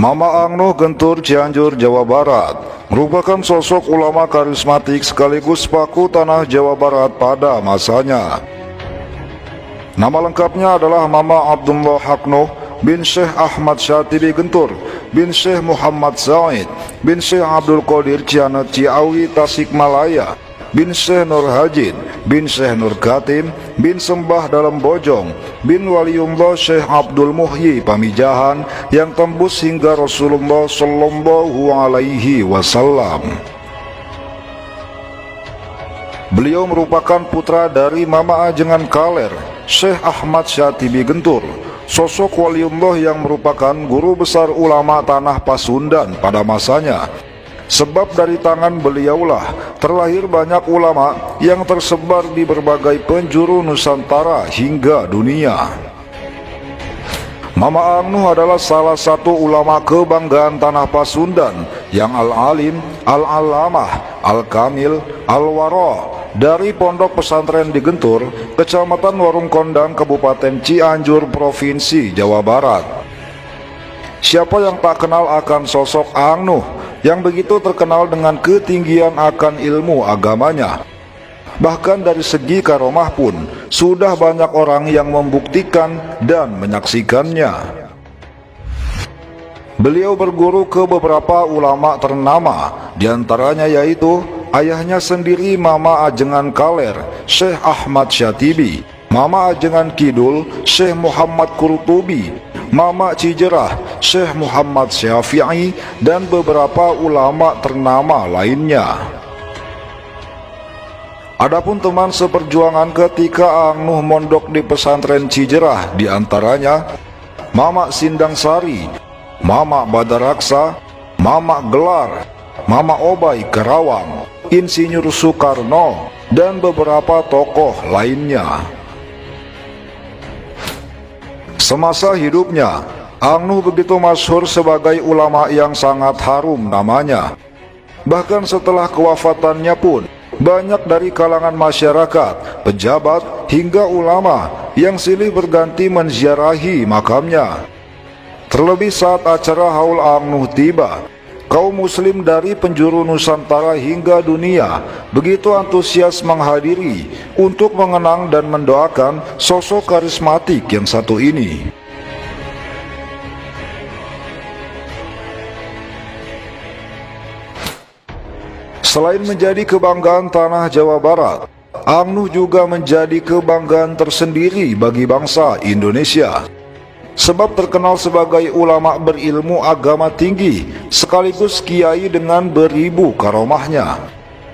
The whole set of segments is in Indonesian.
Mama Angnuh Gentur, Cianjur, Jawa Barat, merupakan sosok ulama karismatik sekaligus paku tanah Jawa Barat pada masanya. Nama lengkapnya adalah Mama Abdullah Haknuh bin Syekh Ahmad Syatibi Gentur bin Syekh Muhammad Zaid bin Syekh Abdul Qadir Cianet Ciawi Tasikmalaya bin Syekh Nur Hajin bin Syekh Nur Katim bin Sembah Dalam Bojong bin Waliullah Syekh Abdul Muhyi Pamijahan yang tembus hingga Rasulullah Shallallahu Alaihi Wasallam. Beliau merupakan putra dari Mama Ajengan Kaler, Syekh Ahmad Syatibi Gentur, sosok waliullah yang merupakan guru besar ulama tanah Pasundan pada masanya. Sebab dari tangan beliaulah terlahir banyak ulama yang tersebar di berbagai penjuru Nusantara hingga dunia. Mama Angnuh adalah salah satu ulama kebanggaan tanah Pasundan yang al-alim, al-alamah, al-kamil, al-wara dari Pondok Pesantren di Gentur, Kecamatan Warung Kondang, Kabupaten Cianjur, Provinsi Jawa Barat. Siapa yang tak kenal akan sosok Angnuh yang begitu terkenal dengan ketinggian akan ilmu agamanya? Bahkan dari segi karomah pun sudah banyak orang yang membuktikan dan menyaksikannya. Beliau berguru ke beberapa ulama ternama, diantaranya yaitu ayahnya sendiri Mama Ajengan Kaler, Syekh Ahmad Syatibi, Mama Ajengan Kidul, Syekh Muhammad Qurtubi, Mama Cijerah, Syekh Muhammad Syafi'i, dan beberapa ulama ternama lainnya. Adapun teman seperjuangan ketika Angnuh mondok di pesantren Cijerah, diantaranya Mama Sindang Sari, Mama Badaraksa, Mama Gelar, Mama Obai Karawang, Insinyur Soekarno, dan beberapa tokoh lainnya. Semasa hidupnya, Angnuh begitu masyhur sebagai ulama yang sangat harum namanya. Bahkan setelah kewafatannya pun, banyak dari kalangan masyarakat, pejabat, hingga ulama yang silih berganti menziarahi makamnya. Terlebih saat acara Haul Angnuh tiba, kaum muslim dari penjuru Nusantara hingga dunia begitu antusias menghadiri untuk mengenang dan mendoakan sosok karismatik yang satu ini. Selain menjadi kebanggaan tanah Jawa Barat, Angnuh juga menjadi kebanggaan tersendiri bagi bangsa Indonesia. Sebab terkenal sebagai ulama berilmu agama tinggi, sekaligus kiai dengan beribu karomahnya.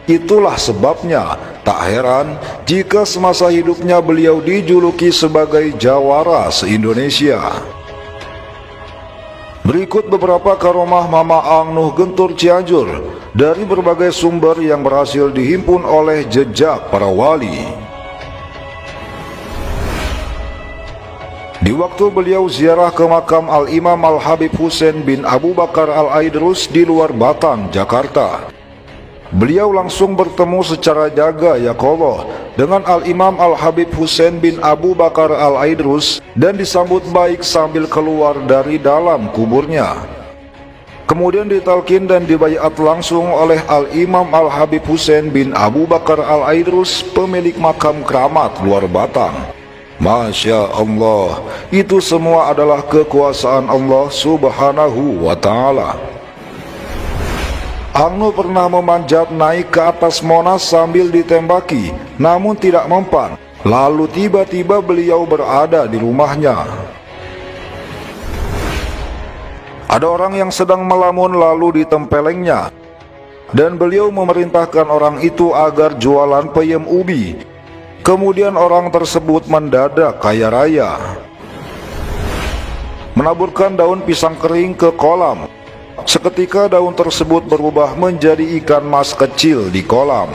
Itulah sebabnya tak heran jika semasa hidupnya beliau dijuluki sebagai jawara se-Indonesia. Berikut beberapa karomah Mama Angnuh Gentur Cianjur dari berbagai sumber yang berhasil dihimpun oleh jejak para wali. Di waktu beliau ziarah ke makam Al-Imam Al-Habib Husain bin Abu Bakar Al-Aidrus di luar Batang, Jakarta, beliau langsung bertemu secara jaga yakollah dengan Al-Imam Al-Habib Husain bin Abu Bakar Al-Aidrus dan disambut baik sambil keluar dari dalam kuburnya. Kemudian ditalkin dan dibaiat langsung oleh Al-Imam Al-Habib Husain bin Abu Bakar Al-Aidrus, pemilik makam keramat luar Batang. Masya Allah, itu semua adalah kekuasaan Allah Subhanahu wa Ta'ala. Angnuh pernah memanjat naik ke atas Monas sambil ditembaki, namun tidak mempan. Lalu tiba-tiba beliau berada di rumahnya. Ada orang yang sedang melamun lalu ditempelengnya, dan beliau memerintahkan orang itu agar jualan peyem ubi. Kemudian orang tersebut mendadak kaya raya. Menaburkan daun pisang kering ke kolam. Seketika daun tersebut berubah menjadi ikan mas kecil di kolam.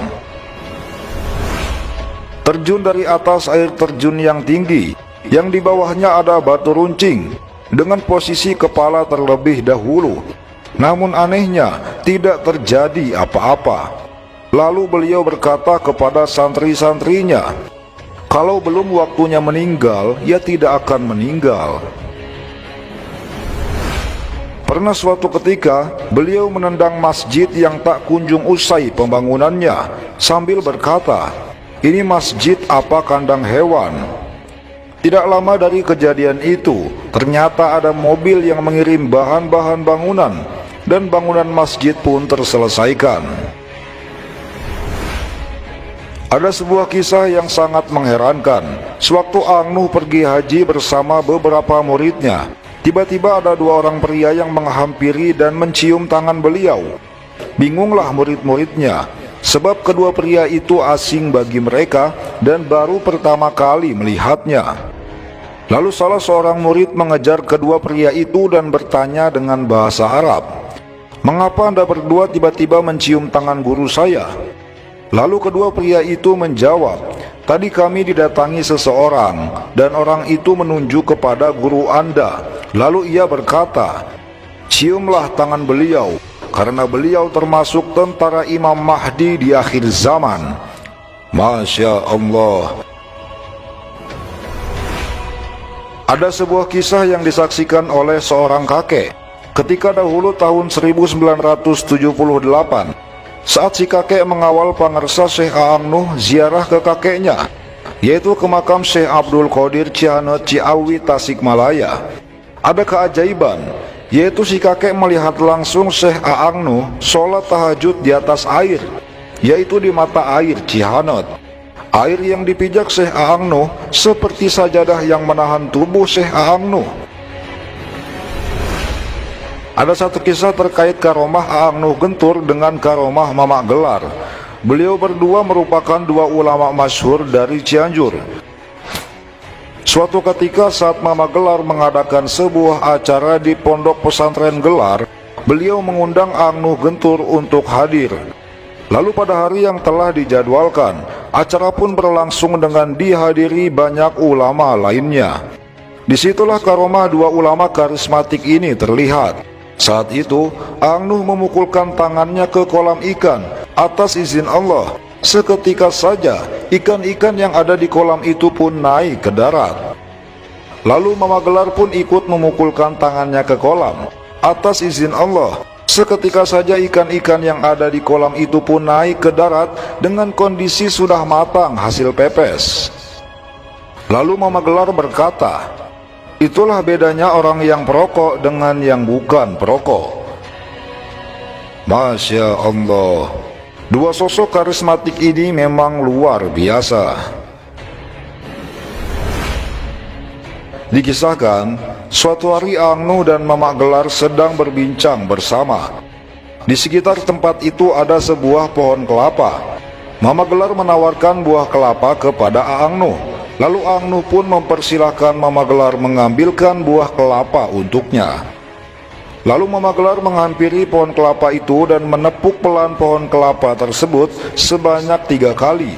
Terjun dari atas air terjun yang tinggi, yang di bawahnya ada batu runcing, dengan posisi kepala terlebih dahulu. Namun anehnya, tidak terjadi apa-apa. Lalu beliau berkata kepada santri-santrinya, kalau belum waktunya meninggal, ya tidak akan meninggal. Pernah suatu ketika, beliau menendang masjid yang tak kunjung usai pembangunannya sambil berkata, "Ini masjid apa kandang hewan?" Tidak lama dari kejadian itu, ternyata ada mobil yang mengirim bahan-bahan bangunan, dan bangunan masjid pun terselesaikan. Ada sebuah kisah yang sangat mengherankan. Sewaktu Ang Nuh pergi haji bersama beberapa muridnya, tiba-tiba ada dua orang pria yang menghampiri dan mencium tangan beliau. Bingunglah murid-muridnya, sebab kedua pria itu asing bagi mereka dan baru pertama kali melihatnya. Lalu salah seorang murid mengejar kedua pria itu dan bertanya dengan bahasa Arab, "Mengapa Anda berdua tiba-tiba mencium tangan guru saya?" Lalu kedua pria itu menjawab, "Tadi kami didatangi seseorang, dan orang itu menunjuk kepada guru Anda. Lalu ia berkata, 'Ciumlah tangan beliau, karena beliau termasuk tentara Imam Mahdi di akhir zaman.'" Masya Allah. Ada sebuah kisah yang disaksikan oleh seorang kakek. Ketika dahulu tahun 1978, saat si kakek mengawal pangarsa Syekh Ang Nuh ziarah ke kakeknya, yaitu ke makam Syekh Abdul Qadir Cihanot Ciawi Tasikmalaya. Ada keajaiban, yaitu si kakek melihat langsung Syekh Ang Nuh sholat tahajud di atas air, yaitu di mata air Cihanot. Air yang dipijak Syekh Ang Nuh seperti sajadah yang menahan tubuh Syekh Ang Nuh. Ada satu kisah terkait karomah Ang Nuh Gentur dengan karomah Mamak Gelar. Beliau berdua merupakan dua ulama masyhur dari Cianjur. Suatu ketika saat Mamak Gelar mengadakan sebuah acara di pondok pesantren Gelar, beliau mengundang Ang Nuh Gentur untuk hadir. Lalu pada hari yang telah dijadwalkan, acara pun berlangsung dengan dihadiri banyak ulama lainnya. Disitulah karomah dua ulama karismatik ini terlihat. Saat itu, Ang Nuh memukulkan tangannya ke kolam ikan atas izin Allah. Seketika saja, ikan-ikan yang ada di kolam itu pun naik ke darat. Lalu Mama Gelar pun ikut memukulkan tangannya ke kolam atas izin Allah. Seketika saja ikan-ikan yang ada di kolam itu pun naik ke darat dengan kondisi sudah matang hasil pepes. Lalu Mama Gelar berkata, "Itulah bedanya orang yang perokok dengan yang bukan perokok." Masya Allah. Dua sosok karismatik ini memang luar biasa. Dikisahkan, suatu hari Ang Nuh dan Mamak Gelar sedang berbincang bersama. Di sekitar tempat itu ada sebuah pohon kelapa. Mamak Gelar menawarkan buah kelapa kepada Ang Nuh. Lalu Ang Nuh pun mempersilahkan Mama Gelar mengambilkan buah kelapa untuknya. Lalu Mama Gelar menghampiri pohon kelapa itu dan menepuk pelan pohon kelapa tersebut sebanyak 3 kali.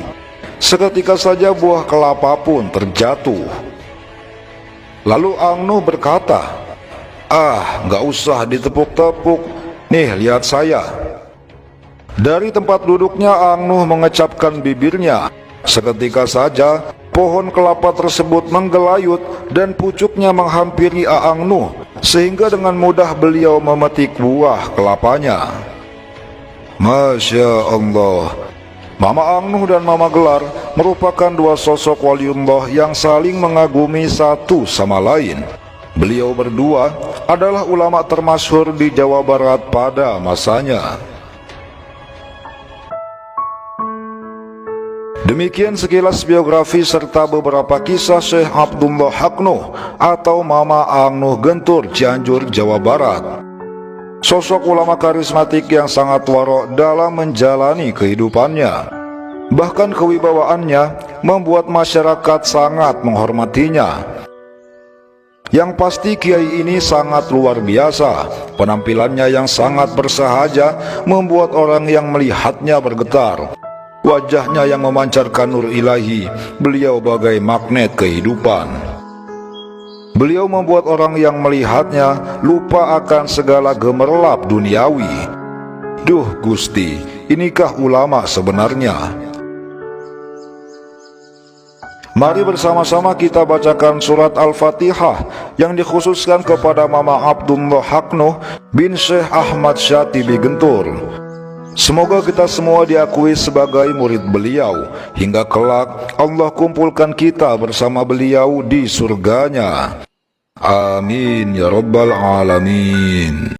Seketika saja buah kelapa pun terjatuh. Lalu Ang Nuh berkata, "Nggak usah ditepuk-tepuk, nih lihat saya." Dari tempat duduknya Ang Nuh mengecapkan bibirnya. Seketika saja pohon kelapa tersebut menggelayut dan pucuknya menghampiri Ang Nuh, sehingga dengan mudah beliau memetik buah kelapanya. Masya Allah. Mama Ang Nuh dan Mama Gelar merupakan dua sosok waliullah yang saling mengagumi satu sama lain. Beliau berdua adalah ulama termasyhur di Jawa Barat pada masanya. Demikian sekilas biografi serta beberapa kisah Syekh Abdullah Haq Nuh atau Mama Ang Nuh Gentur, Cianjur, Jawa Barat. Sosok ulama karismatik yang sangat warok dalam menjalani kehidupannya. Bahkan kewibawaannya membuat masyarakat sangat menghormatinya. Yang pasti kiai ini sangat luar biasa. Penampilannya yang sangat bersahaja membuat orang yang melihatnya bergetar. Wajahnya yang memancarkan nur ilahi, beliau bagai magnet kehidupan. Beliau membuat orang yang melihatnya lupa akan segala gemerlap duniawi. Duh Gusti, inikah ulama sebenarnya? Mari bersama-sama kita bacakan surat Al-Fatihah yang dikhususkan kepada Mama Abdullah Haknuh bin Syekh Ahmad Syatibi Gentur. Semoga kita semua diakui sebagai murid beliau, hingga kelak Allah kumpulkan kita bersama beliau di surganya. Amin ya rabbal alamin.